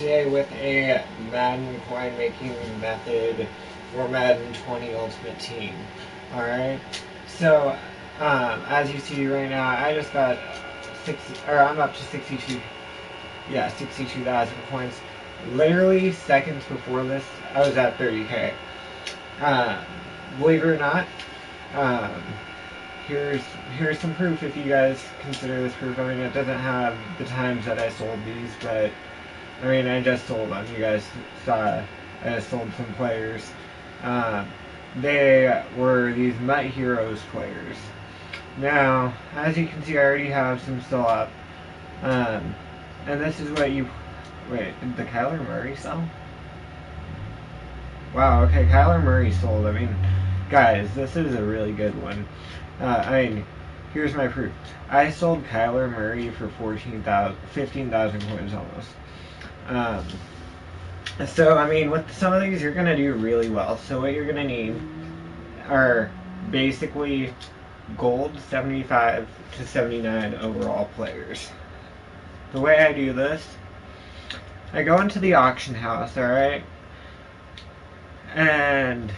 Today with a Madden coin making method for Madden 20 Ultimate Team. Alright, so as you see right now, I just got 60, or I'm up to 62, yeah, 62,000 coins. Literally seconds before this, I was at 30k. Um, Believe it or not, um, here's some proof if you guys consider this proof. I mean, it doesn't have the times that I sold these, but I mean, I just sold them. You guys saw I just sold some players. Um, they were these Mutt Heroes players. Now, as you can see, I already have some still up. Um, and this is what you... Wait, did the Kyler Murray sell? Wow, okay, Kyler Murray sold. I mean, guys, this is a really good one. I mean, here's my proof. I sold Kyler Murray for 15,000 coins almost. Um, So, I mean, with some of these, you're going to do really well. So, what you're going to need are basically gold 75 to 79 overall players. The way I do this, I go into the auction house, alright? And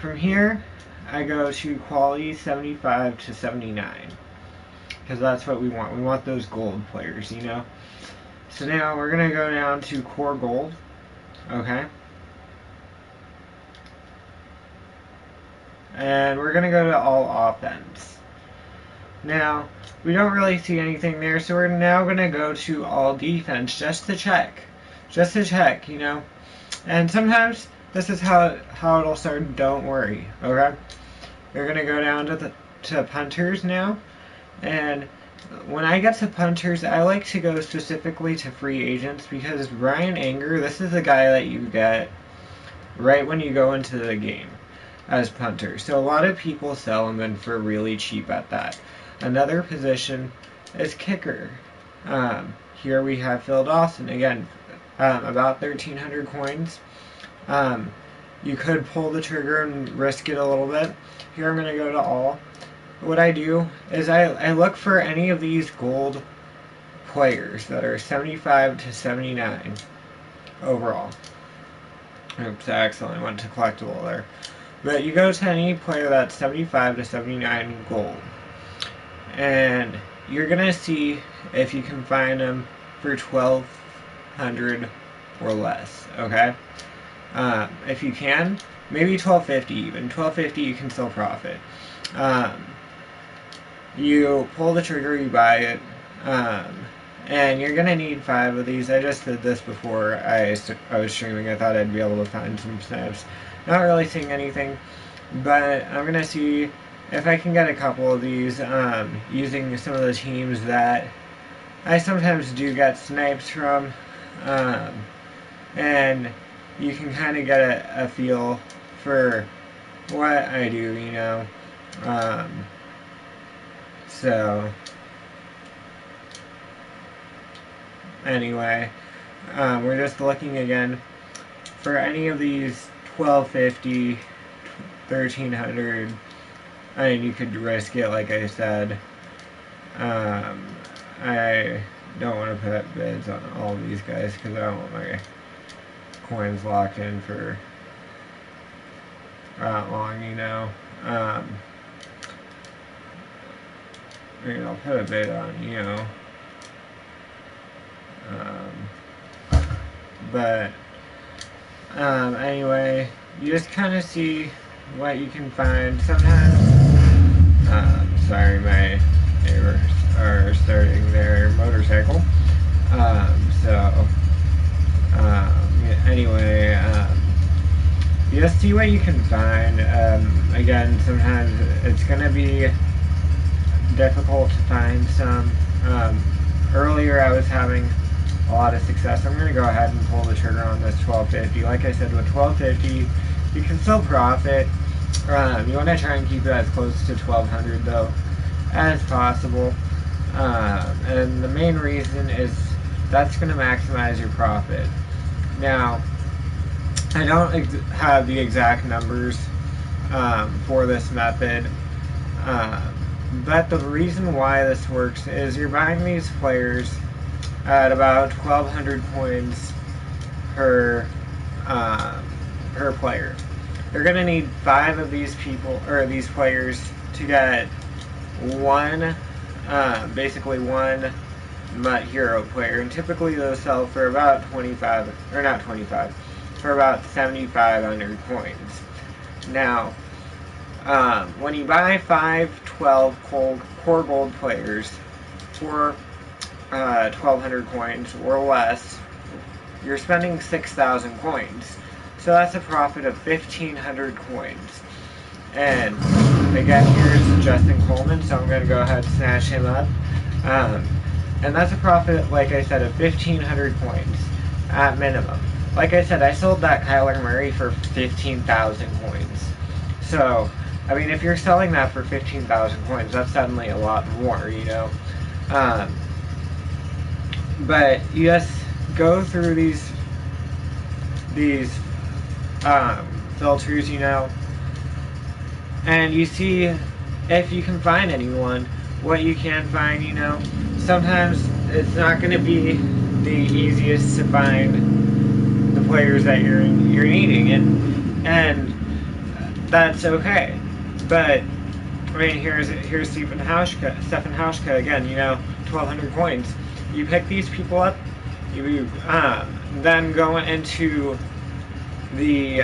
from here, I go to quality 75 to 79. Because that's what we want. We want those gold players, you know? So now we're going to go down to core gold. Okay. And we're going to go to all offense. Now, we don't really see anything there, so we're now going to go to all defense just to check. Just to check, you know. And sometimes this is how it'll start. Don't worry, okay? We're going to go down to punters now. And when I get to punters, I like to go specifically to free agents because Ryan Anger, this is the guy that you get right when you go into the game as punter. So a lot of people sell him in for really cheap at that. Another position is kicker. Here we have Phil Dawson. Again, about 1,300 coins. You could pull the trigger and risk it a little bit. Here I'm going to go to all. What I do is I look for any of these gold players that are 75 to 79 overall. Oops, I accidentally went to collectible there. But you go to any player that's 75 to 79 gold. And you're going to see if you can find them for 1,200 or less, okay? If you can, maybe 1,250 even. 1,250 you can still profit. You pull the trigger, you buy it, and you're going to need 5 of these. I just did this before I was streaming. I thought I'd be able to find some snaps. Not really seeing anything, but I'm going to see if I can get a couple of these using some of the teams that I sometimes do get snipes from, and you can kind of get a feel for what I do, you know. So, anyway, we're just looking again for any of these 1,250, 1,300. I mean, you could risk it, like I said. I don't want to put bids on all of these guys because I don't want my coins locked in for that long, you know. I mean, I'll put a bid on, you know. But anyway, you just kind of see what you can find. Sometimes, sorry, my neighbors are starting their motorcycle. Anyway, you just see what you can find. Again, sometimes it's going to be difficult to find some. Earlier I was having a lot of success. I'm going to go ahead and pull the trigger on this 1,250. Like I said, with 1,250 you can still profit. You want to try and keep it as close to 1,200 though as possible. And the main reason is that's going to maximize your profit. Now, I don't have the exact numbers for this method. But the reason why this works is you're buying these players at about 1,200 coins per per player. You're gonna need 5 of these people or these players to get one, basically one MUT hero player, and typically those sell for about 25, or not 25, for about 7,500 coins. Now, when you buy 5, 12 core gold players for 1,200 coins or less, you're spending 6,000 coins. So that's a profit of 1,500 coins. And again, here's Justin Coleman, so I'm going to go ahead and snatch him up. And that's a profit, like I said, of 1,500 coins at minimum. Like I said, I sold that Kyler Murray for 15,000 coins. So, I mean, if you're selling that for 15,000 coins, that's suddenly a lot more, you know. But you just go through these filters, you know, and you see if you can find anyone, what you can find, you know. Sometimes it's not going to be the easiest to find the players that you're needing, and that's okay. But I mean, here's Stephen Hauschka again, you know, 1,200 coins. You pick these people up, you then go into the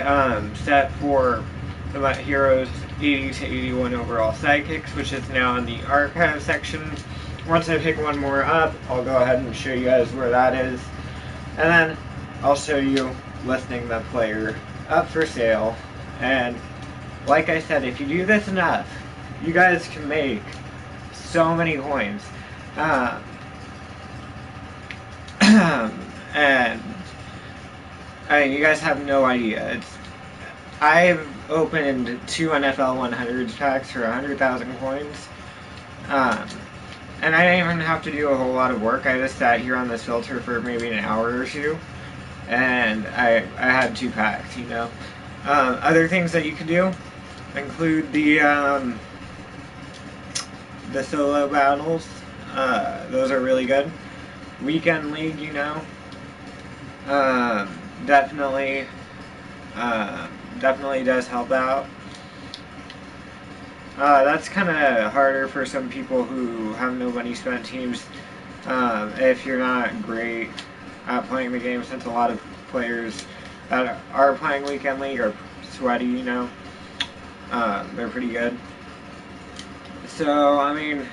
set for the heroes 80 to 81 overall sidekicks, which is now in the archive section. Once I pick one more up, I'll go ahead and show you guys where that is, and then I'll show you listing the player up for sale. And like I said, if you do this enough, you guys can make so many coins. And I mean, you guys have no idea. I've opened 2 NFL 100s packs for 100,000 coins, and I didn't even have to do a whole lot of work. I just sat here on this filter for maybe an hour or two, and I had 2 packs, you know. Other things that you can do include the solo battles. Those are really good. Weekend League, you know, definitely does help out. That's kind of harder for some people who have no money spent teams. If you're not great at playing the game, since a lot of players that are playing Weekend League are sweaty, you know, they're pretty good. So, I mean,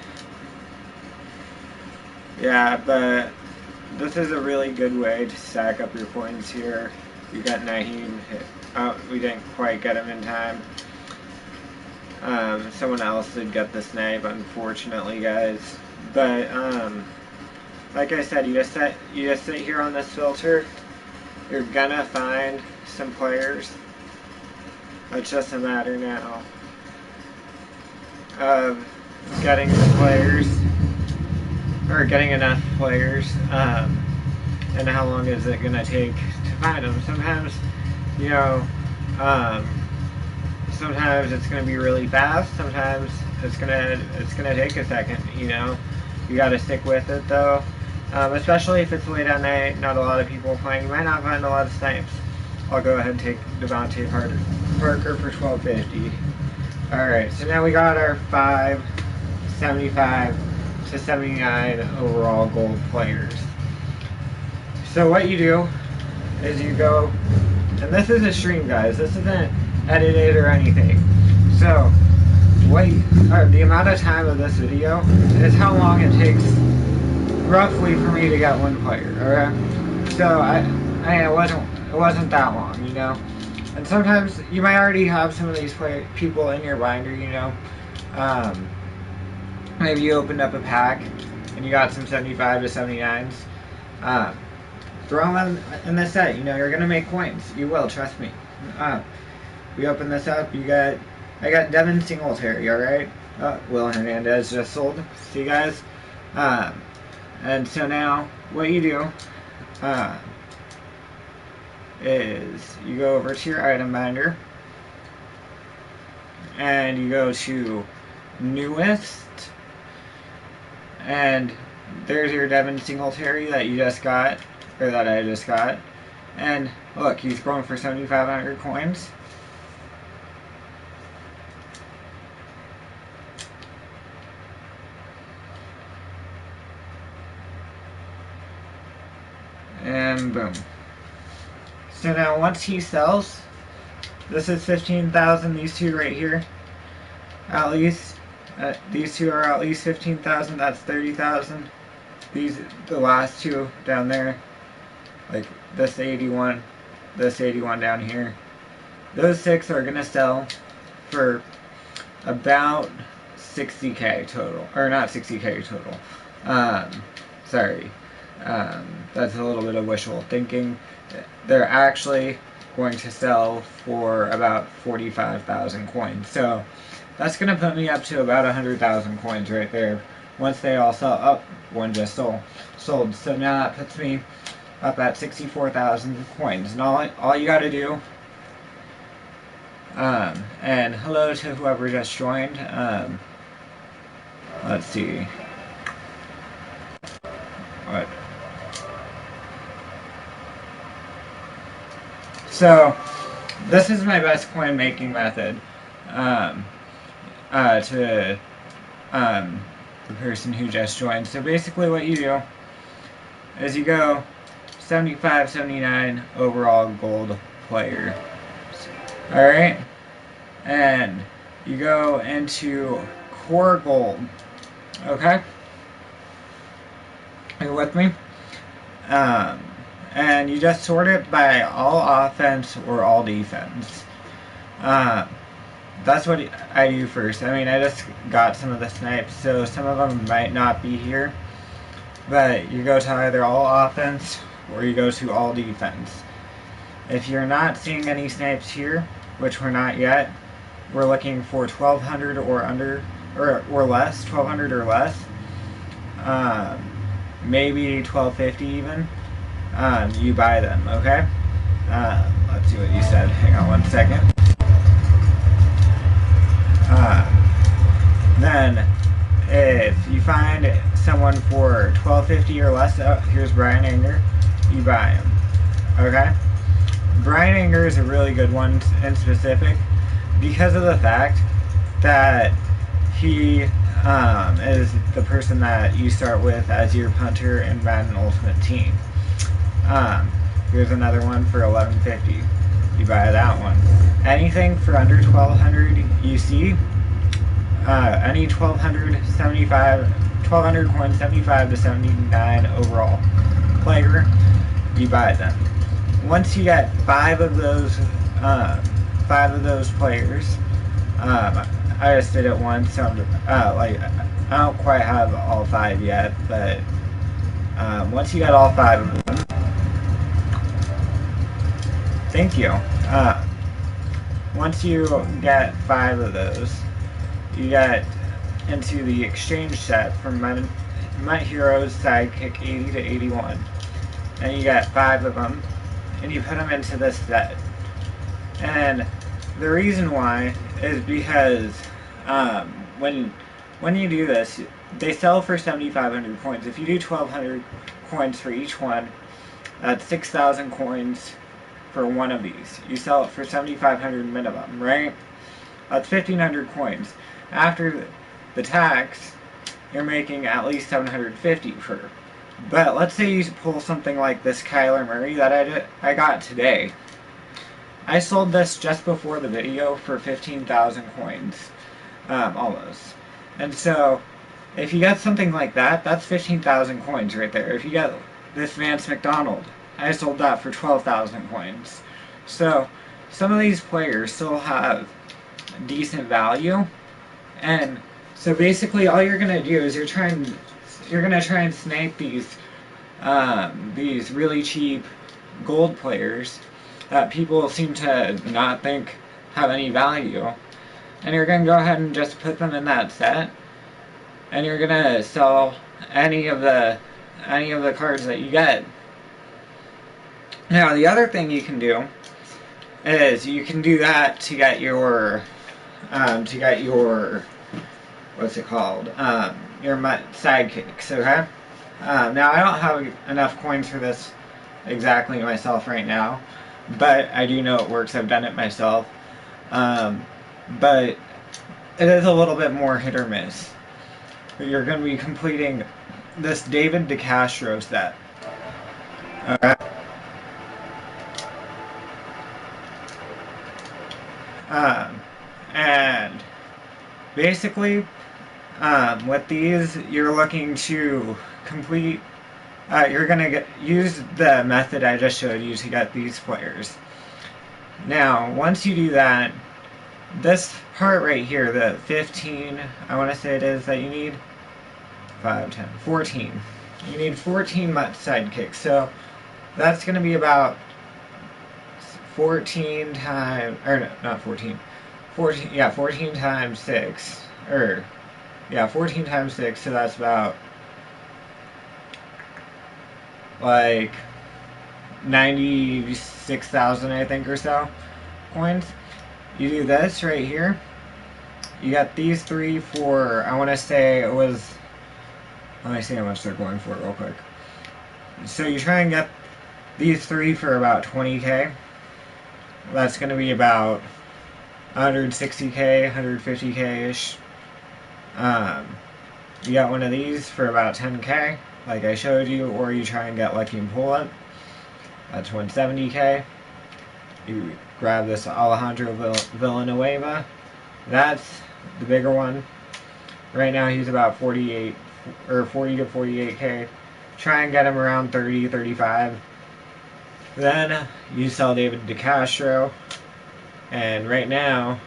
yeah, but this is a really good way to stack up your coins here. You got Naheem. Oh, we didn't quite get him in time. Someone else did get the snipe, unfortunately, guys. But like I said, you just sit here on this filter. You're gonna find some players. It's just a matter now of getting the players, or getting enough players, and how long is it gonna take to find them. Sometimes, you know, sometimes it's gonna be really fast. Sometimes it's gonna take a second. You know, you gotta stick with it though. Especially if it's late at night, not a lot of people playing. You might not find a lot of snipes. I'll go ahead and take Devontae Parker for 1250. Alright, so now we got our 75 to 79 overall gold players. So what you do is you go, and this is a stream, guys, this isn't edited or anything. So the amount of time of this video is how long it takes roughly for me to get one player, alright? So it wasn't that long, you know. And sometimes you might already have some of these people in your binder, you know. Maybe you opened up a pack and you got some 75 to 79s. Throw them in the set, you know, you're gonna make coins. You will, trust me. We open this up, I got Devin Singletary, alright? Will Hernandez just sold. See, guys? And so now, what you do, is you go over to your item binder, and you go to newest, and there's your Devin Singletary that you just got, or that I just got. And look, he's going for 7,500 coins. And boom. So now once he sells, this is 15,000, these two right here. At least, these two are at least 15,000, that's 30,000. The last two down there, like this 81 down here. Those 6 are gonna sell for about 60k total, or not 60k total. Sorry, that's a little bit of wishful thinking. They're actually going to sell for about 45,000 coins. So that's gonna put me up to about 100,000 coins right there. Once they all sell, up, one just sold. So now that puts me up at 64,000 coins. And all you gotta do, and hello to whoever just joined. Let's see. What? So, this is my best coin making method. To the person who just joined. So basically what you do is you go 75, 79 overall gold player. Alright? And you go into core gold. Okay? Are you with me? And you just sort it by all offense or all defense. That's what I do first. I mean, I just got some of the snipes, so some of them might not be here. But you go to either all offense or you go to all defense. If you're not seeing any snipes here, which we're not yet, we're looking for 1,200 or under, or less, 1,200 or less. Maybe 1,250 even. You buy them, okay? Let's see what you said. Hang on one second. Then, if you find someone for 1,250 or less, here's Brian Anger, you buy him. Okay? Brian Anger is a really good one in specific because of the fact that he is the person that you start with as your punter in Madden Ultimate Team. Here's another one for 1,150. You buy that one. Anything for under 1,200 you see, any 1,200 coins, 75 to 79 overall player, you buy them. Once you get 5 of those players, I just did it once, so like I don't quite have all 5 yet, but once you get all 5 of them, thank you. Once you get 5 of those, you get into the exchange set from My Hero's Sidekick 80 to 81. And you get 5 of them, and you put them into this set. And the reason why is because when you do this, they sell for 7,500 coins. If you do 1,200 coins for each one, that's 6,000 coins for one of these. You sell it for 7,500 minimum, right? That's 1,500 coins. After the tax, you're making at least 750 per. But let's say you pull something like this Kyler Murray that I got today. I sold this just before the video for 15,000 coins, almost. And so, if you get something like that, that's 15,000 coins right there. If you get this Vance McDonald, I sold that for 12,000 coins. So, some of these players still have decent value, and so basically all you're gonna do is you're gonna try and snipe these really cheap gold players that people seem to not think have any value, and you're gonna go ahead and just put them in that set, and you're gonna sell any of the cards that you get. Now the other thing you can do is you can do that to get your what's it called, your sidekicks, okay? Now I don't have enough coins for this exactly myself right now, but I do know it works. I've done it myself. Um, but it is a little bit more hit or miss. You're going to be completing this David DeCastro set. Alright? Um, and basically, with these, you're looking to complete. You're gonna use the method I just showed you to get these players. Now, once you do that, this part right here, the 15, I want to say it is that you need 5, 10, 14. You need 14 sidekicks. So that's going to be about 14 times, or no, not 14. 14, yeah, 14 times 6. Or, yeah, 14 times 6, so that's about, like, 96,000, I think, or so, coins. You do this right here. You got these three for, I want to say it was, let me see how much they're going for real quick. So you try and get these three for about 20k. That's going to be about 160k, 150k-ish. You got one of these for about 10k, like I showed you, or you try and get lucky and pull it. That's 170k. You grab this Alejandro Villanueva. That's the bigger one. Right now he's about 48 or 40 to 48k. Try and get him around 30, 35. Then you sell David DeCastro, and right now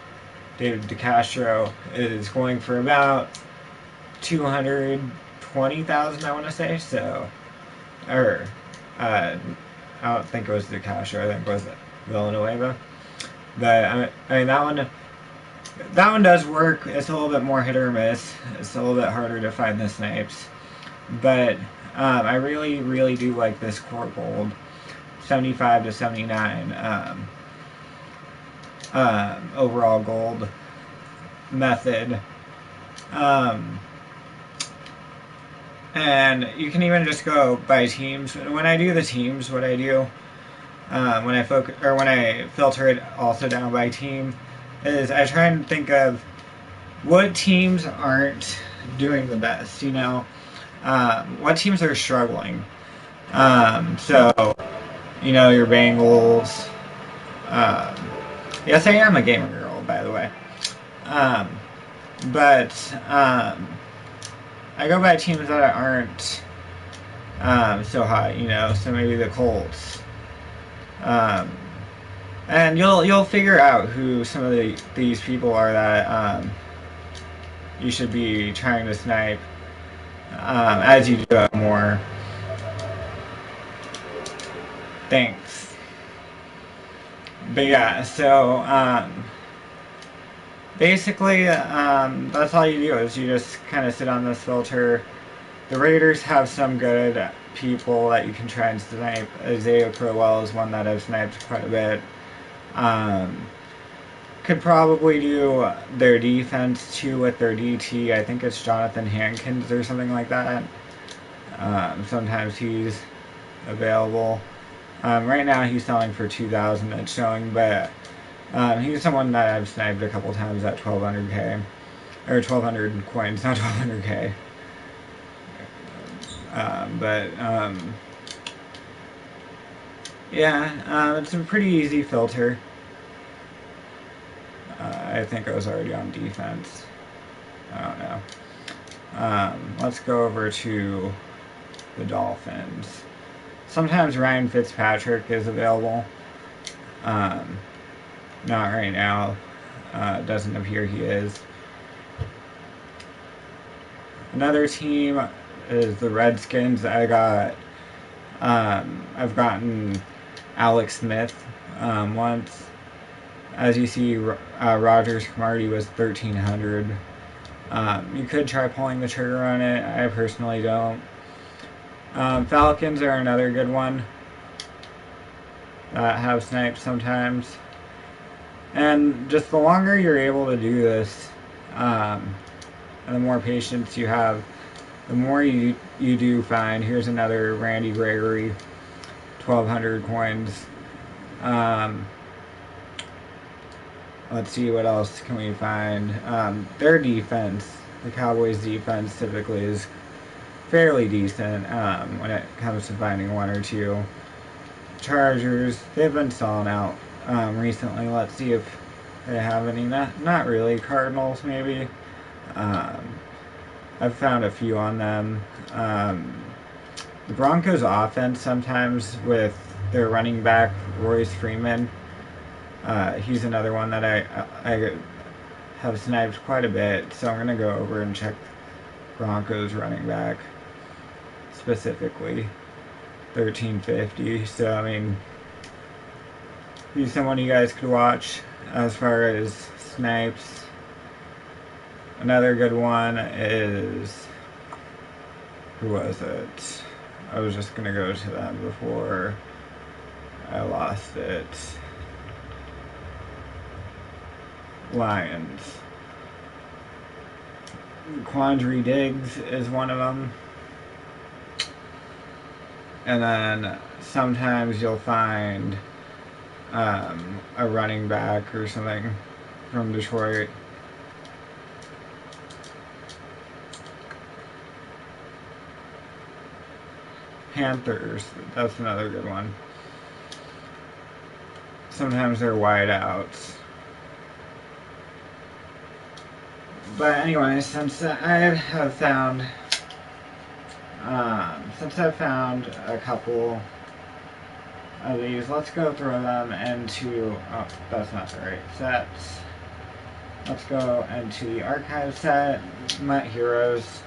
David DeCastro is going for about 220,000, I want to say. So, or I don't think it was DeCastro. I think it was Villanueva. But I mean that one does work. It's a little bit more hit or miss. It's a little bit harder to find the snipes. But I really, really do like this core gold, 75 to 79 overall gold method. And you can even just go by teams. When I do the teams, what I do when I filter it also down by team is I try and think of what teams aren't doing the best. What teams are struggling. So your Bengals. Yes, I am a gamer girl, by the way. But I go by teams that aren't so hot, so maybe the Colts. And you'll figure out who some of these people are that you should be trying to snipe as you do more. Thanks. But yeah, so basically that's all you do is you just kind of sit on this filter. The Raiders have some good people that you can try and snipe. Isaiah Crowell is one that I've sniped quite a bit. Could probably do their defense too with their DT. I think it's Jonathan Hankins or something like that. Sometimes he's available. Right now he's selling for 2,000. It's showing, but he's someone that I've sniped a couple times at 1,200k or 1,200 coins, not 1,200k. Yeah, it's a pretty easy filter. I think I was already on defense. I don't know. Let's go over to the Dolphins. Sometimes Ryan Fitzpatrick is available. Not right now. Doesn't appear he is. Another team is the Redskins. I've gotten Alex Smith once. As you see, Rogers Cromartie was 1,300. You could try pulling the trigger on it. I personally don't. Falcons are another good one that have snipes sometimes. And just the longer you're able to do this, and the more patience you have, the more you do find. Here's another Randy Gregory, 1,200 coins. Let's see, what else can we find? Their defense, the Cowboys' defense, typically is fairly decent when it comes to finding one or two. Chargers, they've been stalling out recently. Let's see if they have any. Not really. Cardinals, maybe. I've found a few on them. The Broncos' offense, sometimes with their running back, Royce Freeman, he's another one that I have sniped quite a bit, so I'm going to go over and check Broncos running back specifically. 1350, so I mean, he's someone you guys could watch as far as snipes. Another good one is, who was it? I was just gonna go to them before I lost it. Lions. Quandary Diggs is one of them. And then sometimes you'll find a running back or something from Detroit. Panthers, that's another good one. Sometimes they're wideouts. But anyway, since I've found a couple of these, let's go throw them into, oh, that's not the right sets. Let's go into the archive set, Mutt Heroes,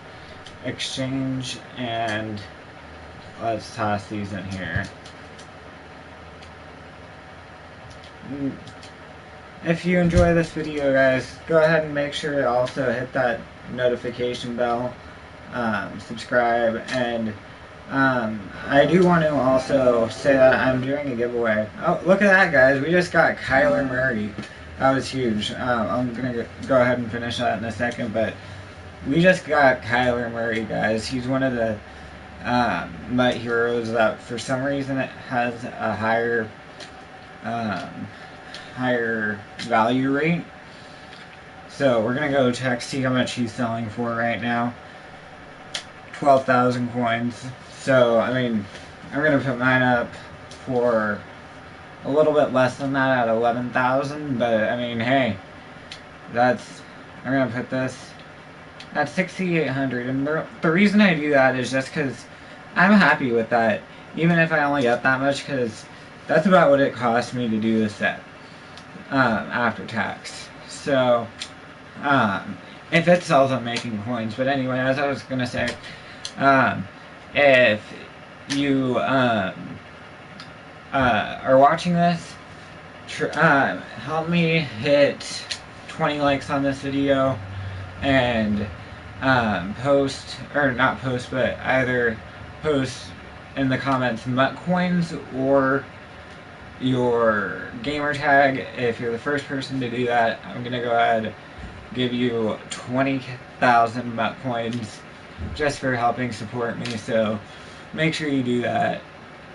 Exchange, and let's toss these in here. If you enjoy this video, guys, go ahead and make sure to also hit that notification bell, subscribe, and I do want to also say that I'm doing a giveaway. Oh, look at that, guys. We just got Kyler Murray. That was huge. I'm going to go ahead and finish that in a second, but we just got Kyler Murray, guys. He's one of the Mutt Heroes that for some reason it has a higher value rate. So we're going to go check, see how much he's selling for right now. 12,000 coins. So, I mean, I'm going to put mine up for a little bit less than that at 11,000, but I mean, hey, I'm going to put this at 6,800, and the reason I do that is just because I'm happy with that, even if I only get that much, because that's about what it cost me to do the set, after tax. So, if it sells, I'm making coins. But anyway, as I was going to say, if you are watching this, help me hit 20 likes on this video, and post, or not post, but either post in the comments Mutt coins or your gamer tag. If you're the first person to do that, I'm gonna go ahead and give you 20,000 Mutt coins just for helping support me. So make sure you do that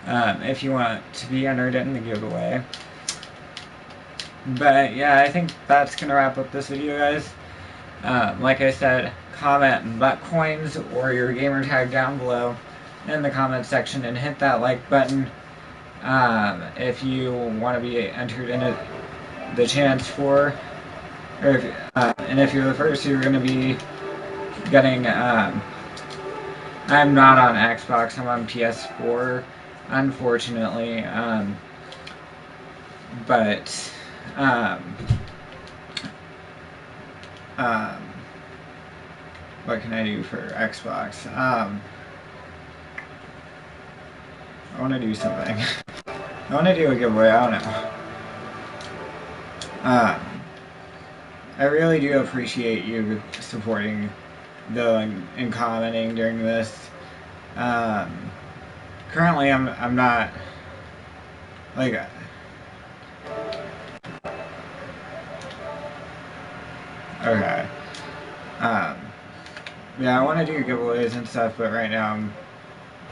if you want to be entered in the giveaway. But yeah, I think that's gonna wrap up this video, guys. Like I said, comment Mutt coins or your gamer tag down below in the comment section, and hit that like button if you want to be entered in the chance for, or and if you're the first, you're going to be getting, I'm not on Xbox, I'm on PS4, unfortunately, but what can I do for Xbox? I want to do something. I want to do a giveaway, I don't know. I really do appreciate you supporting, though, and commenting during this. Currently, I'm not, like, okay. Yeah, I want to do giveaways and stuff, but right now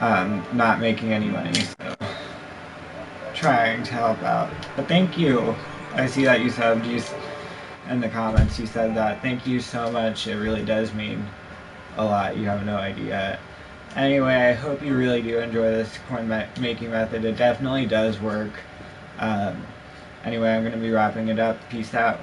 I'm not making any money, so trying to help out. But thank you. I see that you subbed. In the comments you said that. Thank you so much. It really does mean a lot. You have no idea. Anyway, I hope you really do enjoy this coin making method. It definitely does work. Anyway, I'm going to be wrapping it up. Peace out.